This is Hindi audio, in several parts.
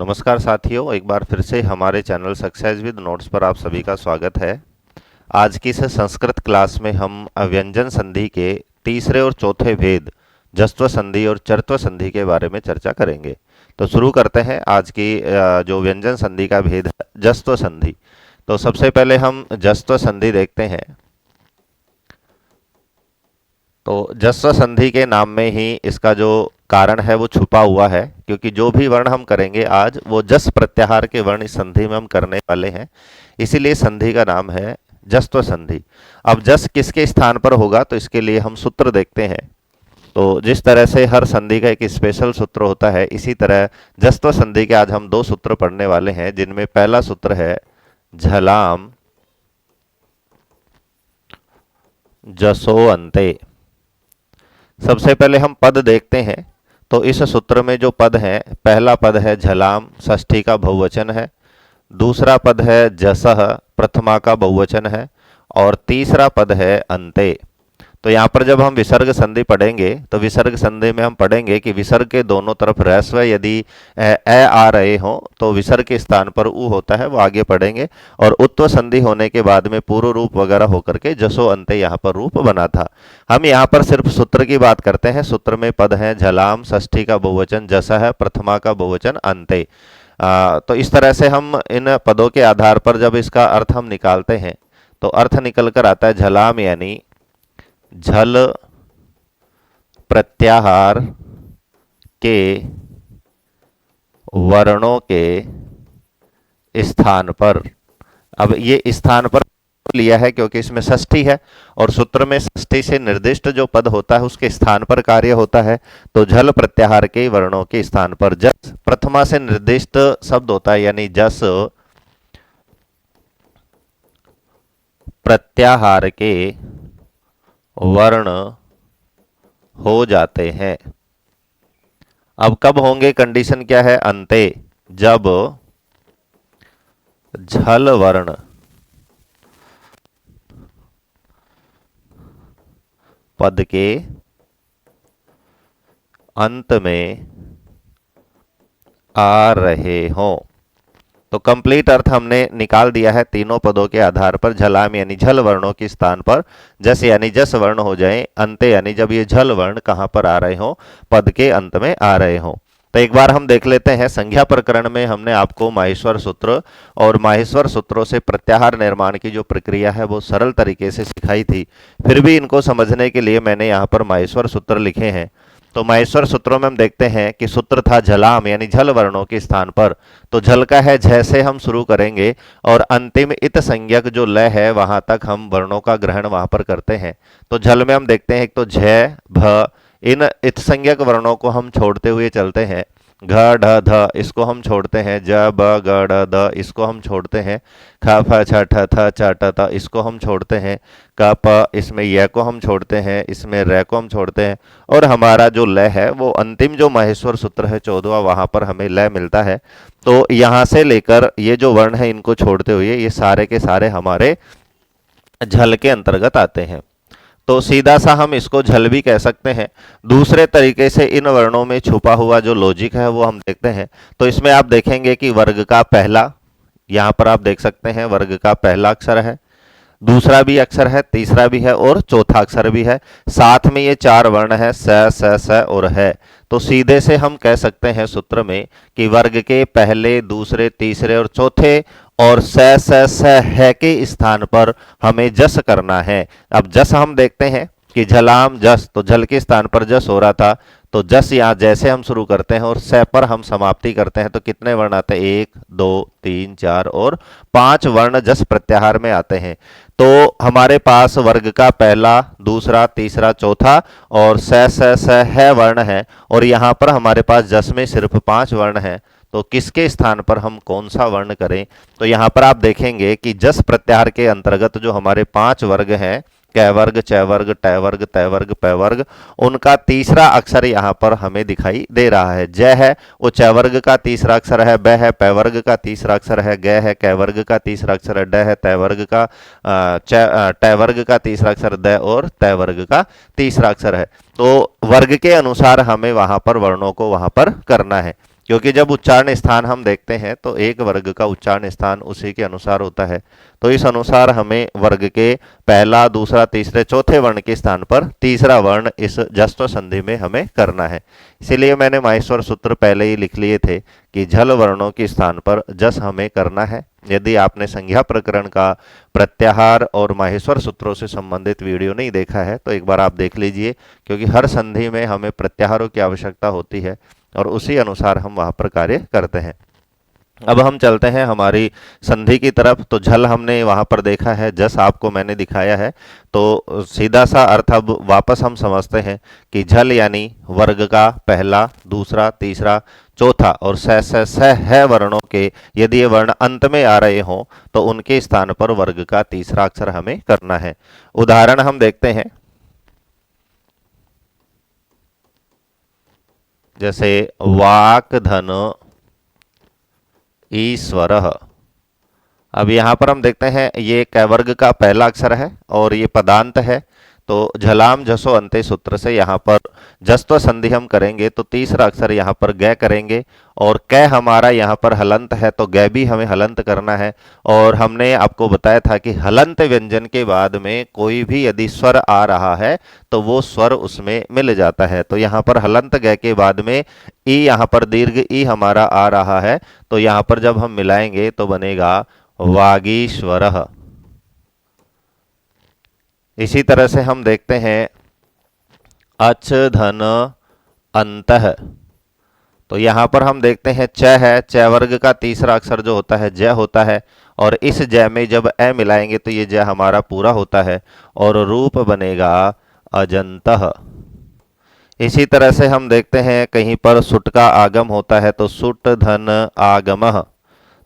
नमस्कार साथियों, एक बार फिर से हमारे चैनल सक्सेस विद नोट्स पर आप सभी का स्वागत है। आज की इस संस्कृत क्लास में हम अव्यंजन संधि के तीसरे और चौथे भेद जस्त्व संधि और चर्त्व संधि के बारे में चर्चा करेंगे। तो शुरू करते हैं आज की जो व्यंजन संधि का भेद है, जस्त्व संधि। तो सबसे पहले हम जस्त्व संधि देखते हैं। तो जस्व संधि के नाम में ही इसका जो कारण है वो छुपा हुआ है, क्योंकि जो भी वर्ण हम करेंगे आज वो जस प्रत्याहार के वर्ण इस संधि में हम करने वाले हैं, इसीलिए संधि का नाम है जस्व संधि। अब जस किसके स्थान पर होगा तो इसके लिए हम सूत्र देखते हैं। तो जिस तरह से हर संधि का एक स्पेशल सूत्र होता है, इसी तरह जस्व संधि के आज हम दो सूत्र पढ़ने वाले हैं, जिनमें पहला सूत्र है झलाम जसो अंते। सबसे पहले हम पद देखते हैं। तो इस सूत्र में जो पद है, पहला पद है झलाम, षष्ठी का बहुवचन है। दूसरा पद है जसह, प्रथमा का बहुवचन है। और तीसरा पद है अंते। तो यहाँ पर जब हम विसर्ग संधि पढ़ेंगे तो विसर्ग संधि में हम पढ़ेंगे कि विसर्ग के दोनों तरफ ह्रस्व यदि ए आ रहे हो तो विसर्ग के स्थान पर उ होता है, वो आगे पढ़ेंगे। और उत्व संधि होने के बाद में पूर्व रूप वगैरह होकर के जसो अंते यहाँ पर रूप बना था। हम यहाँ पर सिर्फ सूत्र की बात करते हैं। सूत्र में पद है झलाम, षष्ठी का बहुवचन जस है, प्रथमा का बहुवचन अंते। तो इस तरह से हम इन पदों के आधार पर जब इसका अर्थ हम निकालते हैं तो अर्थ निकल कर आता है झलाम यानी झल प्रत्याहार के वर्णों के स्थान पर। अब ये स्थान पर लिया है क्योंकि इसमें षष्ठी है और सूत्र में षष्ठी से निर्दिष्ट जो पद होता है उसके स्थान पर कार्य होता है। तो झल प्रत्याहार के वर्णों के स्थान पर जस प्रथमा से निर्दिष्ट शब्द होता है, यानी जस प्रत्याहार के वर्ण हो जाते हैं। अब कब होंगे, कंडीशन क्या है, अंते, जब झल वर्ण पद के अंत में आ रहे हों। तो कंप्लीट अर्थ हमने निकाल दिया है तीनों पदों के आधार पर। झलाम यानी झल वर्णों के स्थान पर जस यानी जस वर्ण हो जाए, अंते यानी जब ये झल वर्ण कहां पर आ रहे हो, पद के अंत में आ रहे हो। तो एक बार हम देख लेते हैं। संज्ञा प्रकरण में हमने आपको माहेश्वर सूत्र और माहेश्वर सूत्रों से प्रत्याहार निर्माण की जो प्रक्रिया है वो सरल तरीके से सिखाई थी। फिर भी इनको समझने के लिए मैंने यहाँ पर माहेश्वर सूत्र लिखे हैं। तो माहेश्वर सूत्रों में हम देखते हैं कि सूत्र था झलाम यानी झल वर्णों के स्थान पर। तो झल का है झ से हम शुरू करेंगे और अंतिम इत संज्ञक जो लय है वहां तक हम वर्णों का ग्रहण वहां पर करते हैं। तो झल में हम देखते हैं एक तो झ भ, इन इत संज्ञक वर्णों को हम छोड़ते हुए चलते हैं। घ ढ ध इसको हम छोड़ते हैं। ज ब ग ढ द इसको हम छोड़ते हैं। ख फ छ ठ थ च ट त इसको हम छोड़ते हैं। क प इसमें य को हम छोड़ते हैं, इसमें र को हम छोड़ते हैं। और हमारा जो लय है वो अंतिम जो माहेश्वर सूत्र है 14वां, वहां पर हमें लय मिलता है। तो यहां से लेकर ये जो वर्ण है इनको छोड़ते हुए ये सारे के सारे हमारे झल के अंतर्गत आते हैं। तो सीधा सा हम इसको झल भी कह सकते हैं। दूसरे तरीके से इन वर्णों में छुपा हुआ जो लॉजिक है वो हम देखते हैं। तो इसमें आप देखेंगे कि वर्ग का पहला, यहाँ पर आप देख सकते हैं वर्ग का पहला अक्षर है, दूसरा भी अक्षर है, तीसरा भी है और चौथा अक्षर भी है। साथ में ये चार वर्ण है स और है। तो सीधे से हम कह सकते हैं सूत्र में कि वर्ग के पहले, दूसरे, तीसरे और चौथे और स है के स्थान पर हमें जस करना है। अब जस हम देखते हैं कि झलाम जस, तो झल के स्थान पर जस हो रहा था। तो जस यहाँ जैसे हम शुरू करते हैं और स पर हम समाप्ति करते हैं तो कितने वर्ण आते हैं, 1 2 3 4 और 5 वर्ण जस प्रत्याहार में आते हैं। तो हमारे पास वर्ग का पहला, दूसरा, तीसरा, चौथा और स है वर्ण है और यहाँ पर हमारे पास जस में सिर्फ 5 वर्ण हैं। तो किसके स्थान पर हम कौन सा वर्ण करें, तो यहाँ पर आप देखेंगे कि जस प्रत्याहार के अंतर्गत जो हमारे 5 वर्ग हैं, कै वर्ग, च वर्ग, ट वर्ग, तय वर्ग, पै वर्ग, उनका तीसरा अक्षर यहाँ पर हमें दिखाई दे रहा है। ज है वो च वर्ग का तीसरा अक्षर है, ब है पै वर्ग का तीसरा अक्षर है, ग है कै वर्ग का तीसरा अक्षर है, ड है तय वर्ग का, ट वर्ग का तीसरा अक्षर, द और तय वर्ग का तीसरा अक्षर है। तो वर्ग के अनुसार हमें वहां पर वर्णों को वहां पर करना है, क्योंकि जब उच्चारण स्थान हम देखते हैं तो एक वर्ग का उच्चारण स्थान उसी के अनुसार होता है। तो इस अनुसार हमें वर्ग के पहला, दूसरा, तीसरे, चौथे वर्ण के स्थान पर तीसरा वर्ण इस जस्व संधि में हमें करना है। इसीलिए मैंने माहेश्वर सूत्र पहले ही लिख लिए थे कि झल वर्णों के स्थान पर जस हमें करना है। यदि आपने संज्ञा प्रकरण का प्रत्याहार और माहेश्वर सूत्रों से संबंधित वीडियो नहीं देखा है तो एक बार आप देख लीजिए, क्योंकि हर संधि में हमें प्रत्याहारों की आवश्यकता होती है और उसी अनुसार हम वहां पर कार्य करते हैं। अब हम चलते हैं हमारी संधि की तरफ। तो झल हमने वहां पर देखा है, जस आपको मैंने दिखाया है। तो सीधा सा अर्थ अब वापस हम समझते हैं कि झल यानी वर्ग का पहला, दूसरा, तीसरा, चौथा और स है वर्णों के यदि ये वर्ण अंत में आ रहे हों तो उनके स्थान पर वर्ग का तीसरा अक्षर हमें करना है। उदाहरण हम देखते हैं, जैसे वाक धन ईश्वर। अब यहां पर हम देखते हैं ये क वर्ग का पहला अक्षर है और ये पदांत है। तो झलाम झसो अंते सूत्र से यहाँ पर जस्व संधि हम करेंगे तो तीसरा अक्षर यहाँ पर ग करेंगे और क हमारा यहाँ पर हलंत है तो ग भी हमें हलंत करना है। और हमने आपको बताया था कि हलंत व्यंजन के बाद में कोई भी यदि स्वर आ रहा है तो वो स्वर उसमें मिल जाता है। तो यहाँ पर हलंत ग के बाद में ई, यहाँ पर दीर्घ ई हमारा आ रहा है तो यहाँ पर जब हम मिलाएंगे तो बनेगा वागीश्वर। इसी तरह से हम देखते हैं अच धन अंतः। तो यहां पर हम देखते हैं च है, च वर्ग का तीसरा अक्षर जो होता है ज होता है और इस ज में जब ए मिलाएंगे तो ये ज हमारा पूरा होता है और रूप बनेगा अजंतः। इसी तरह से हम देखते हैं कहीं पर सुट का आगम होता है तो सुट धन आगमः।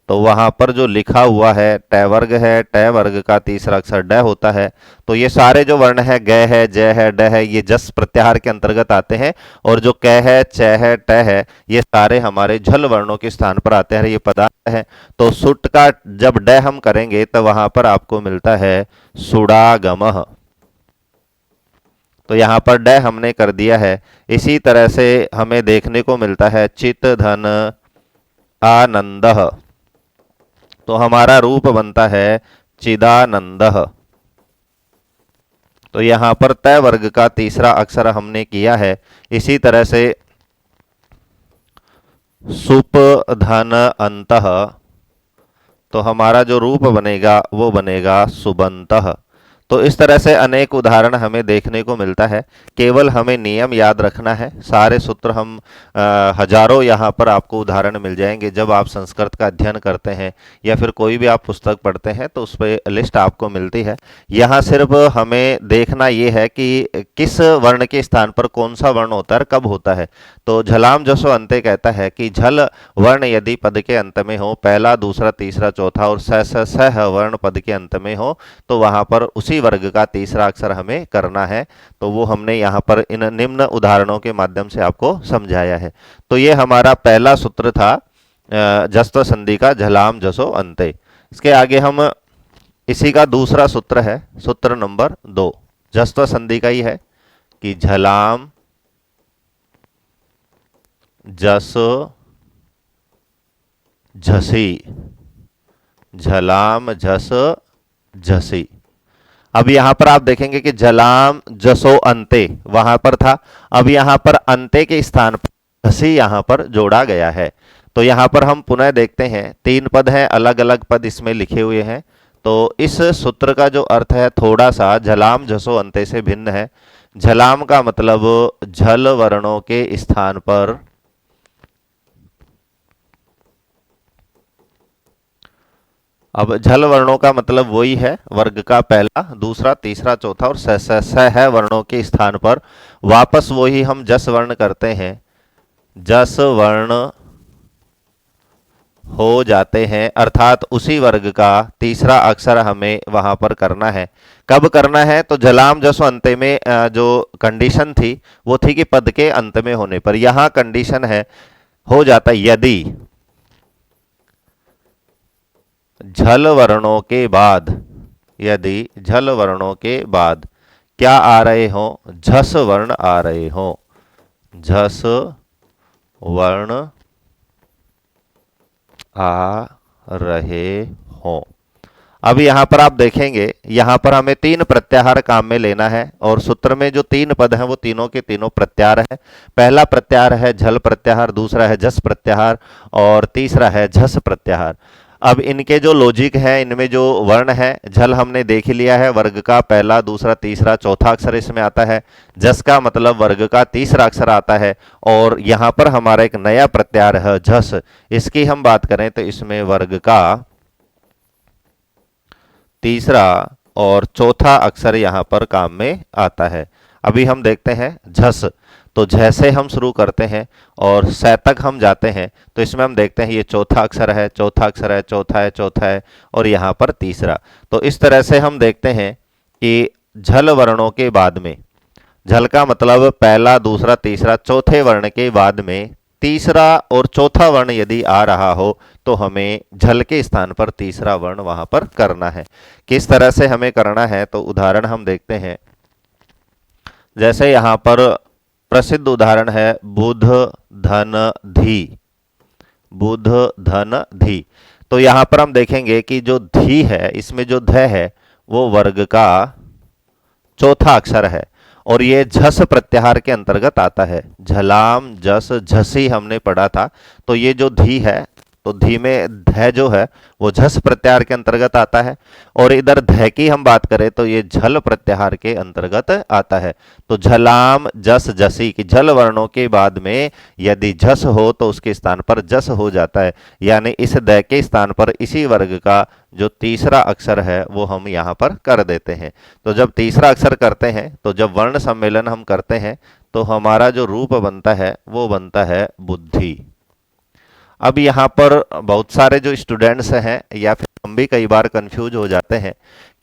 तो वहां पर जो लिखा हुआ है ट वर्ग है, ट वर्ग का तीसरा अक्षर ड होता है। तो ये सारे जो वर्ण है ग है, ज है, ड है, ये जस प्रत्याहार के अंतर्गत आते हैं और जो क है, च है, ट है, ये सारे हमारे झल वर्णों के स्थान पर आते हैं। ये पदार्थ है। तो सुट का जब ड हम करेंगे तो वहां पर आपको मिलता है सुडागमः। तो यहाँ पर ड हमने कर दिया है। इसी तरह से हमें देखने को मिलता है चित धन आनंदः। तो हमारा रूप बनता है चिदानंदः। तो यहां पर तय वर्ग का तीसरा अक्षर हमने किया है। इसी तरह से सुप धन अंतः। तो हमारा जो रूप बनेगा वो बनेगा सुबंतः। तो इस तरह से अनेक उदाहरण हमें देखने को मिलता है। केवल हमें नियम याद रखना है। सारे सूत्र हम हजारों यहाँ पर आपको उदाहरण मिल जाएंगे जब आप संस्कृत का अध्ययन करते हैं या फिर कोई भी आप पुस्तक पढ़ते हैं तो उस पर लिस्ट आपको मिलती है। यहाँ सिर्फ हमें देखना ये है कि किस वर्ण के स्थान पर कौन सा वर्ण होता है, कब होता है। तो झलाम जसो अंते कहता है कि झल वर्ण यदि पद के अंत में हो, पहला, दूसरा, तीसरा, चौथा और स वर्ण पद के अंत में हो तो वहां पर उसी वर्ग का तीसरा अक्षर हमें करना है। तो वो हमने यहाँ पर इन निम्न उदाहरणों के माध्यम से आपको समझाया है। तो ये हमारा पहला सूत्र था जस्व संधि का, झलाम जसो अंते। इसके आगे हम इसी का दूसरा सूत्र है, सूत्र नंबर 2 जस्व संधि का ही है कि झलाम जस झसी, झलाम झस झसी। अब यहां पर आप देखेंगे कि झलाम जसो अंते वहां पर था, अब यहां पर अंते के स्थान पर झसी यहां पर जोड़ा गया है। तो यहां पर हम पुनः देखते हैं 3 पद हैं, अलग अलग पद इसमें लिखे हुए हैं। तो इस सूत्र का जो अर्थ है थोड़ा सा झलाम झसो अंते से भिन्न है। झलाम का मतलब झल वर्णों के स्थान पर अब झल वर्णों का मतलब वही है वर्ग का पहला, दूसरा, तीसरा, चौथा और स है वर्णों के स्थान पर वापस वही हम जस वर्ण करते हैं। जस वर्ण हो जाते हैं अर्थात उसी वर्ग का तीसरा अक्षर हमें वहां पर करना है। कब करना है? तो झलाम जसो अंते में जो कंडीशन थी वो थी कि पद के अंत में होने पर। यहां कंडीशन है हो जाता यदि झल वर्णों के बाद, यदि झल वर्णों के बाद क्या आ रहे हो? झस वर्ण आ रहे हो। झस वर्ण आ रहे हों। अब यहाँ पर आप देखेंगे, यहाँ पर हमें तीन प्रत्याहार काम में लेना है और सूत्र में जो तीन पद हैं वो तीनों के तीनों प्रत्याहार है। पहला प्रत्याहार है झल प्रत्याहार, दूसरा है जस प्रत्याहार और तीसरा है झस प्रत्याहार। अब इनके जो लॉजिक है, इनमें जो वर्ण है, झल हमने देख ही लिया है, वर्ग का पहला दूसरा तीसरा चौथा अक्षर इसमें आता है। जस का मतलब वर्ग का तीसरा अक्षर आता है और यहाँ पर हमारा एक नया प्रत्याहार है झस। इसकी हम बात करें तो इसमें वर्ग का तीसरा और चौथा अक्षर यहां पर काम में आता है। अभी हम देखते हैं झस, तो जैसे हम शुरू करते हैं और स तक हम जाते हैं तो इसमें हम देखते हैं ये चौथा अक्षर है, चौथा अक्षर है, चौथा है, चौथा है और यहाँ पर तीसरा। तो इस तरह से हम देखते हैं कि झल वर्णों के बाद में, झल का मतलब पहला दूसरा तीसरा चौथे वर्ण के बाद में तीसरा और चौथा वर्ण यदि आ रहा हो तो हमें झल के स्थान पर तीसरा वर्ण वहां पर करना है। किस तरह से हमें करना है तो उदाहरण हम देखते हैं। जैसे यहां पर प्रसिद्ध उदाहरण है बुध धन धी, बुध धन धी। तो यहां पर हम देखेंगे कि जो धी है, इसमें जो ध है वो वर्ग का चौथा अक्षर है और ये झस प्रत्याहार के अंतर्गत आता है। झलाम जस झसी हमने पढ़ा था। तो ये जो धी है, तो धी में ध जो है वो झस प्रत्याहार के अंतर्गत आता है और इधर ध की हम बात करें तो ये झल प्रत्याहार के अंतर्गत आता है। तो झलाम जस झसी की झल वर्णों के बाद में यदि झस हो तो उसके स्थान पर जस हो जाता है, यानी इस द के स्थान पर इसी वर्ग का जो तीसरा अक्षर है वो हम यहाँ पर कर देते हैं। तो जब तीसरा अक्षर करते हैं, तो जब वर्ण सम्मेलन हम करते हैं तो हमारा जो रूप बनता है वो बनता है बुद्धि। अब यहाँ पर बहुत सारे जो स्टूडेंट्स हैं या फिर हम भी कई बार कंफ्यूज हो जाते हैं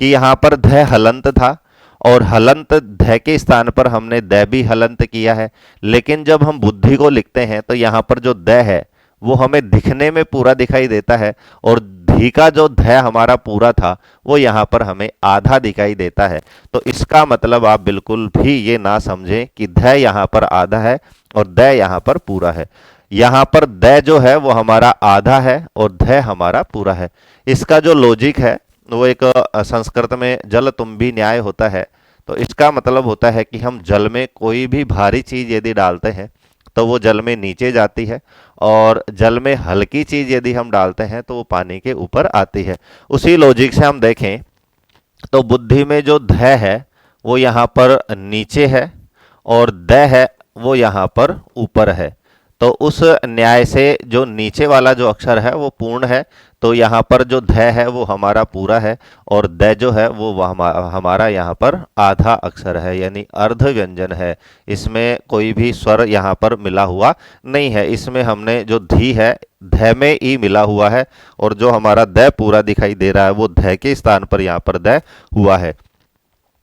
कि यहाँ पर ध हलंत था और हलंत ध के स्थान पर हमने द भी हलंत किया है, लेकिन जब हम बुद्धि को लिखते हैं तो यहाँ पर जो द है वो हमें दिखने में पूरा दिखाई देता है और धी का जो ध हमारा पूरा था वो यहाँ पर हमें आधा दिखाई देता है। तो इसका मतलब आप बिल्कुल भी ये ना समझें कि ध यहाँ पर आधा है और द यहाँ पर पूरा है। यहाँ पर द जो है वो हमारा आधा है और ध हमारा पूरा है। इसका जो लॉजिक है वो एक संस्कृत में जल तुम्बी न्याय होता है। तो इसका मतलब होता है कि हम जल में कोई भी भारी चीज यदि डालते हैं तो वो जल में नीचे जाती है और जल में हल्की चीज यदि हम डालते हैं तो वो पानी के ऊपर आती है। उसी लॉजिक से हम देखें तो बुद्धि में जो ध है वो यहाँ पर नीचे है और द है वो यहाँ पर ऊपर है। तो उस न्याय से जो नीचे वाला जो अक्षर है वो पूर्ण है, तो यहाँ पर जो ध है वो हमारा पूरा है और द जो है वो हमारा यहाँ पर आधा अक्षर है, यानी अर्ध व्यंजन है। इसमें कोई भी स्वर यहाँ पर मिला हुआ नहीं है। इसमें हमने जो धी है ध में ई मिला हुआ है और जो हमारा द पूरा दिखाई दे रहा है वो ध के स्थान पर यहाँ पर द हुआ है।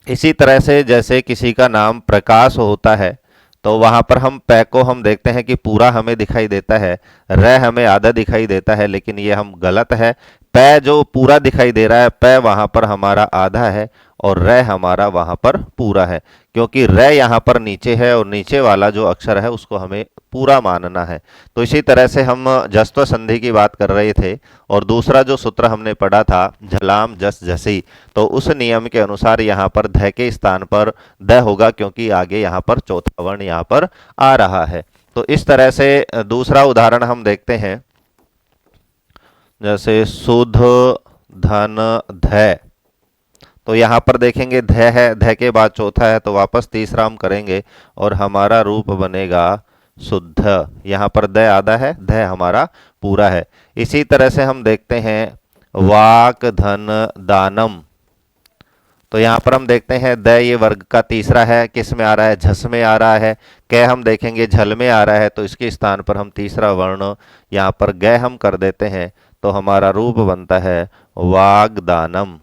इसी तरह से जैसे किसी का नाम प्रकाश होता है तो वहां पर हम पै को हम देखते हैं कि पूरा हमें दिखाई देता है, र हमें आधा दिखाई देता है, लेकिन ये हम गलत है। पै जो पूरा दिखाई दे रहा है, पै वहां पर हमारा आधा है और र हमारा वहां पर पूरा है, क्योंकि र यहाँ पर नीचे है और नीचे वाला जो अक्षर है उसको हमें पूरा मानना है। तो इसी तरह से हम जस्त्व संधि की बात कर रहे थे और दूसरा जो सूत्र हमने पढ़ा था झलाम जस झसी, तो उस नियम के अनुसार यहाँ पर ध के स्थान पर द होगा, क्योंकि आगे यहाँ पर चौथा वर्ण यहाँ पर आ रहा है। तो इस तरह से दूसरा उदाहरण हम देखते हैं। जैसे सुध धन ध, तो यहाँ पर देखेंगे ध है, ध के बाद चौथा है तो वापस तीसरा हम करेंगे और हमारा रूप बनेगा शुद्ध। यहाँ पर द आधा है, ध हमारा पूरा है। इसी तरह से हम देखते हैं वाक धन दानम, तो यहाँ पर हम देखते हैं द ये वर्ग का तीसरा है, किस में आ रहा है, झस में आ रहा है। कै हम देखेंगे झल में आ रहा है, तो इसके स्थान पर हम तीसरा वर्ण यहाँ पर ग हम कर देते हैं, तो हमारा रूप बनता है वागदानम।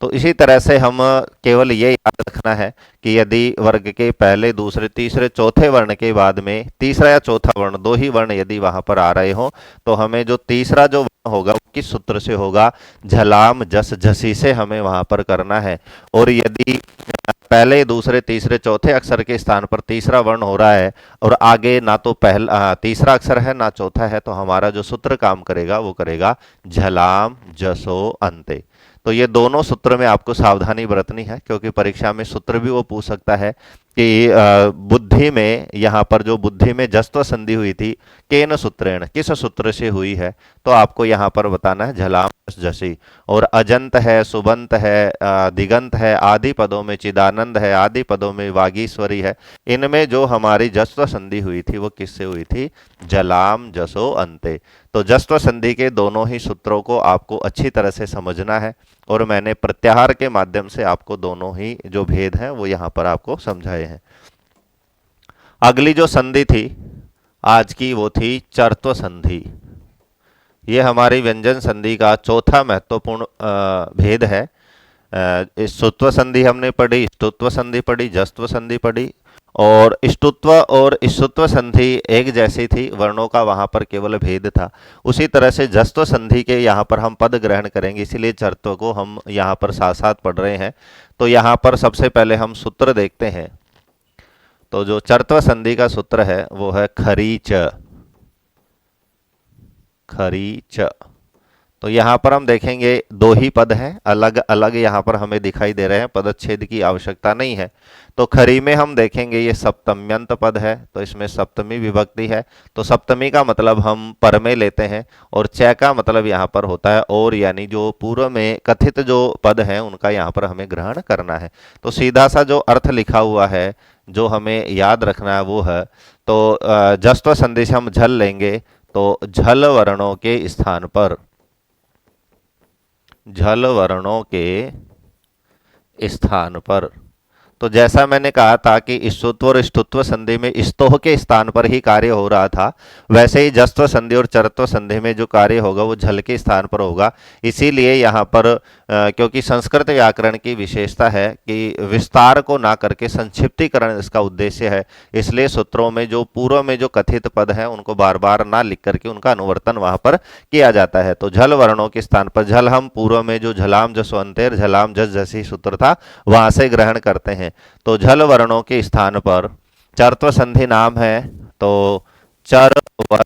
तो इसी तरह से हम केवल ये याद रखना है कि यदि वर्ग के पहले दूसरे तीसरे चौथे वर्ण के बाद में तीसरा या चौथा वर्ण, दो ही वर्ण यदि वहां पर आ रहे हो, तो हमें जो तीसरा जो वर्ण होगा वो किस सूत्र से होगा, झलाम जस झसी से हमें वहां पर करना है। और यदि पहले दूसरे तीसरे चौथे अक्षर के स्थान पर तीसरा वर्ण हो रहा है और आगे ना तो पहला तीसरा अक्षर है ना चौथा है, तो हमारा जो सूत्र काम करेगा वो करेगा झलाम जसो अंते। तो ये दोनों सूत्र में आपको सावधानी बरतनी है, क्योंकि परीक्षा में सूत्र भी वो पूछ सकता है कि बुद्धि में, यहाँ पर जो बुद्धि में जस्त्व संधि हुई थी, केन सूत्रेण, किस सूत्र से हुई है, तो आपको यहाँ पर बताना है झलाम जसी। और अजंत है, सुबंत है, दिगंत है, आदि पदों में चिदानंद है, आदि पदों में वागीश्वरी है, इनमें जो हमारी जस्त्व संधि हुई थी वो किससे हुई थी? जलाम जसो अंते। तो जस्त्व संधि के दोनों ही सूत्रों को आपको अच्छी तरह से समझना है, और मैंने प्रत्याहार के माध्यम से आपको दोनों ही जो भेद हैं वो यहाँ पर आपको समझाए हैं। अगली जो संधि थी आज की वो थी चरत्व संधि। ये हमारी व्यंजन संधि का चौथा महत्वपूर्ण भेद है। इस सुत्व संधि हमने पढ़ी, ष्टुत्व संधि पढ़ी, जस्त्व संधि पढ़ी, और ष्टुत्व और ष्टुत्व संधि एक जैसी थी, वर्णों का वहां पर केवल भेद था। उसी तरह से जस्त्व संधि के यहाँ पर हम पद ग्रहण करेंगे, इसीलिए चरत्व को हम यहाँ पर साथ साथ पढ़ रहे हैं। तो यहाँ पर सबसे पहले हम सूत्र देखते हैं। तो जो चरत्व संधि का सूत्र है वो है खरीच, खरीच। तो यहाँ पर हम देखेंगे दो ही पद हैं, अलग अलग यहाँ पर हमें दिखाई दे रहे हैं, पदच्छेद की आवश्यकता नहीं है। तो खरी में हम देखेंगे ये सप्तम्यंत पद है, तो इसमें सप्तमी विभक्ति है, तो सप्तमी का मतलब हम पर में लेते हैं, और च का मतलब यहाँ पर होता है और, यानी जो पूर्व में कथित जो पद हैं उनका यहाँ पर हमें ग्रहण करना है। तो सीधा सा जो अर्थ लिखा हुआ है जो हमें याद रखना है वो है, तो जस्त्व संधि से हम झल लेंगे, तो झल वर्णों के स्थान पर, झल वर्णों के स्थान पर, तो जैसा मैंने कहा था कि ष्टुत्व और ष्टुत्व संधि में स्तोह के स्थान पर ही कार्य हो रहा था, वैसे ही जस्त्व संधि और चरत्व संधि में जो कार्य होगा वो झल के स्थान पर होगा। इसीलिए यहाँ पर क्योंकि संस्कृत व्याकरण की विशेषता है कि विस्तार को ना करके संक्षिप्तीकरण इसका उद्देश्य है, इसलिए सूत्रों में जो पूर्व में जो कथित पद हैं उनको बार बार ना लिख करके उनका अनुवर्तन वहां पर किया जाता है। तो झल वर्णों के स्थान पर झल हम पूर्व में जो झलाम जसवंतेर झलाम जस जैसी सूत्र था वहां से ग्रहण करते हैं। तो झल वर्णों के स्थान पर चरत्व संधि नाम है, तो चर वर्ण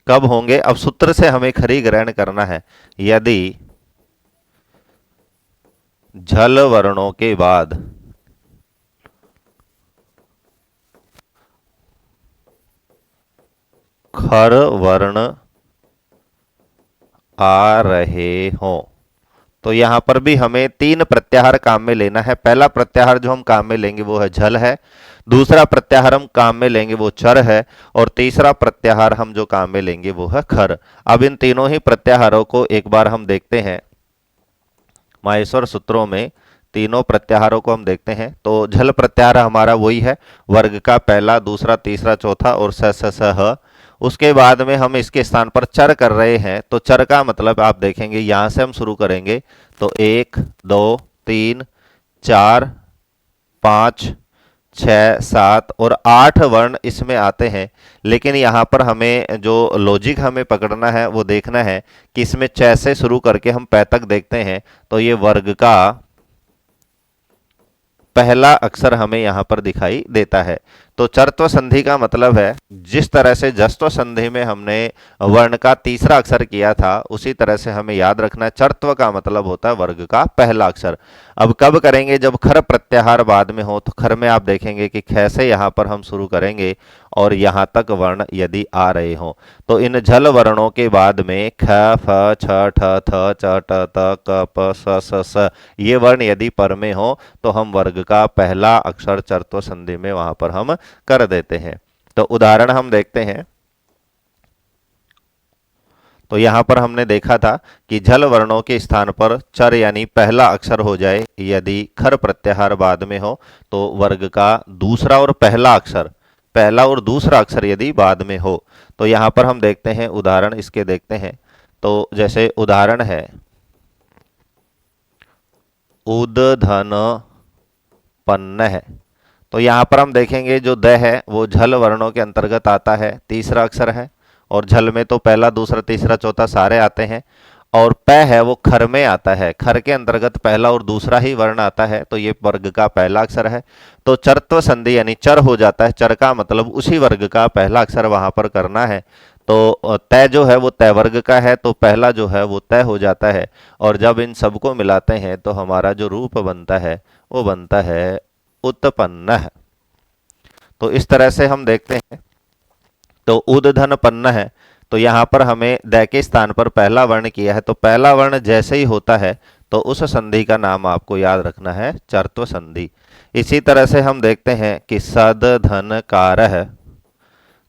कब होंगे? अब सूत्र से हमें खरी ग्रहण करना है। यदि झल वर्णों के बाद खर वर्ण आ रहे हों, तो यहां पर भी हमें तीन प्रत्याहार काम में लेना है। पहला प्रत्याहार जो हम काम में लेंगे वो है झल है, दूसरा प्रत्याहार हम काम में लेंगे वो चर है, और तीसरा प्रत्याहार हम जो काम में लेंगे वो है खर। अब इन तीनों ही प्रत्याहारों को एक बार हम देखते हैं। माहेश्वर सूत्रों में तीनों प्रत्याहारों को हम देखते हैं। तो झल प्रत्याहार हमारा वही है, वर्ग का पहला, दूसरा, तीसरा, चौथा और स स स ह। उसके बाद में हम इसके स्थान पर चर कर रहे हैं, तो चर का मतलब आप देखेंगे यहां से हम शुरू करेंगे, तो 1 2 3 4 5 6 7 और 8 वर्ण इसमें आते हैं। लेकिन यहाँ पर हमें जो लॉजिक हमें पकड़ना है वो देखना है कि इसमें च से शुरू करके हम पै तक देखते हैं, तो ये वर्ग का पहला अक्षर हमें यहाँ पर दिखाई देता है। तो चरत्व संधि का मतलब है जिस तरह से जस्त्व संधि में हमने वर्ण का तीसरा अक्षर किया था उसी तरह से हमें याद रखना है चरत्व का मतलब होता है वर्ग का पहला अक्षर। अब कब करेंगे? जब खर प्रत्याहार बाद में हो। तो खर में आप देखेंगे कि ख से यहाँ पर हम शुरू करेंगे और यहाँ तक वर्ण यदि आ रहे हों, तो इन झल वर्णों के बाद में ख फ छ ठ थ च ट त क प स स स ये वर्ण यदि पर में हो तो हम वर्ग का पहला अक्षर चरत्व संधि में वहां पर हम कर देते हैं। तो उदाहरण हम देखते हैं। तो यहां पर हमने देखा था कि झल वर्णों के स्थान पर चर यानी पहला अक्षर हो जाए यदि खर प्रत्याहार बाद में हो, तो वर्ग का दूसरा और पहला अक्षर, पहला और दूसरा अक्षर यदि बाद में हो। तो यहां पर हम देखते हैं उदाहरण इसके देखते हैं। तो जैसे उदाहरण है उदधन पन्न है, तो यहां पर हम देखेंगे जो द है वो झल वर्णों के अंतर्गत आता है, तीसरा अक्षर है, और झल में तो पहला दूसरा तीसरा चौथा सारे आते हैं, और प है वो खर में आता है, खर के अंतर्गत पहला और दूसरा ही वर्ण आता है, तो ये वर्ग का पहला अक्षर है। तो चरत्व संधि यानी चर हो जाता है, चर का मतलब उसी वर्ग का पहला अक्षर वहां पर करना है। तो तय जो है वो तय वर्ग का है, तो पहला जो है वो तय हो जाता है, और जब इन सबको मिलाते हैं तो हमारा जो रूप बनता है वो बनता है उत्पन्न है। तो इस तरह से हम देखते हैं। तो उद धन पन्न है, तो यहाँ पर हमें द के स्थान पर पहला वर्ण किया है, तो पहला वर्ण जैसे ही होता है तो उस संधि का नाम आपको याद रखना है चरत्व संधि। इसी तरह से हम देखते हैं कि सद धन कार है,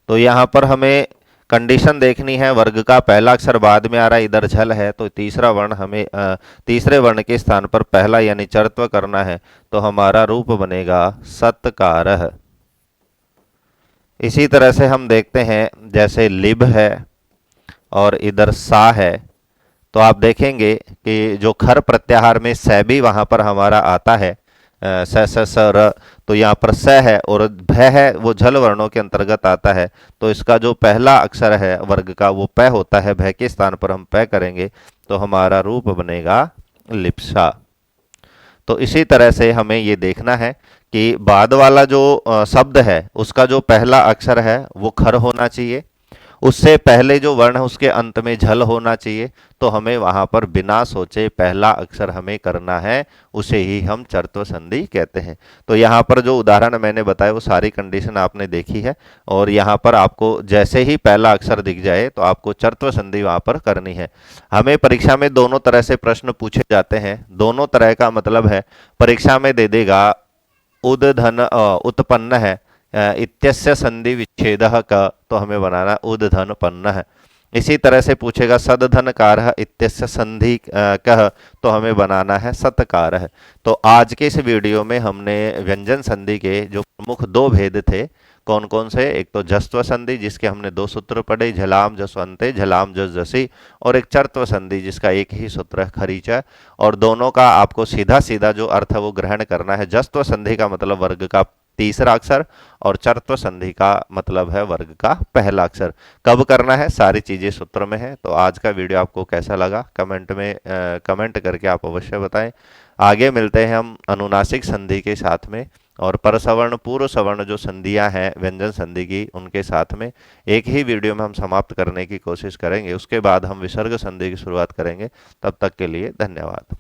तो यहाँ पर हमें कंडीशन देखनी है, वर्ग का पहला अक्षर बाद में आ रहा है, इधर झल है, तो तीसरा वर्ण हमें तीसरे वर्ण के स्थान पर पहला यानी चरत्व करना है, तो हमारा रूप बनेगा सत्कार है। इसी तरह से हम देखते हैं जैसे लिब है और इधर सा है, तो आप देखेंगे कि जो खर प्रत्याहार में स भी वहां पर हमारा आता है, स स स र, तो यहाँ पर स है, और भ है वो झल वर्णों के अंतर्गत आता है, तो इसका जो पहला अक्षर है वर्ग का वो प होता है, भ के स्थान पर हम प करेंगे तो हमारा रूप बनेगा लिप्सा। तो इसी तरह से हमें ये देखना है कि बाद वाला जो शब्द है उसका जो पहला अक्षर है वो खर होना चाहिए, उससे पहले जो वर्ण है उसके अंत में झल होना चाहिए, तो हमें वहां पर बिना सोचे पहला अक्षर हमें करना है, उसे ही हम चरत्व संधि कहते हैं। तो यहाँ पर जो उदाहरण मैंने बताया वो सारी कंडीशन आपने देखी है, और यहाँ पर आपको जैसे ही पहला अक्षर दिख जाए तो आपको चरत्व संधि वहां पर करनी है। हमें परीक्षा में दोनों तरह से प्रश्न पूछे जाते हैं, दोनों तरह का मतलब है परीक्षा में दे देगा उद धन उत्पन्न है इत्यस्य संधि विच्छेदः क, तो हमें बनाना उद धन पन्न है। इसी तरह से पूछेगा सद धन कारः इत्यस्य संधि कः, तो हमें बनाना है सत्कार है। तो आज के इस वीडियो में हमने व्यंजन संधि के जो प्रमुख दो भेद थे, कौन कौन से, एक तो जस्व संधि जिसके हमने दो सूत्र पढ़े, झलाम जसवंते झलाम जस जसी, और एक चरत्व संधि जिसका एक ही सूत्र है खरीचा, और दोनों का आपको सीधा सीधा जो अर्थ है वो ग्रहण करना है। जस्व संधि का मतलब वर्ग का तीसरा अक्षर, और चरत्व संधि का मतलब है वर्ग का पहला अक्षर। कब करना है सारी चीजें सूत्र में है। तो आज का वीडियो आपको कैसा लगा कमेंट में कमेंट करके आप अवश्य बताएं। आगे मिलते हैं हम अनुनासिक संधि के साथ में, और परसवर्ण पूर्व सवर्ण जो संधियां हैं व्यंजन संधि की उनके साथ में एक ही वीडियो में हम समाप्त करने की कोशिश करेंगे। उसके बाद हम विसर्ग संधि की शुरुआत करेंगे। तब तक के लिए धन्यवाद।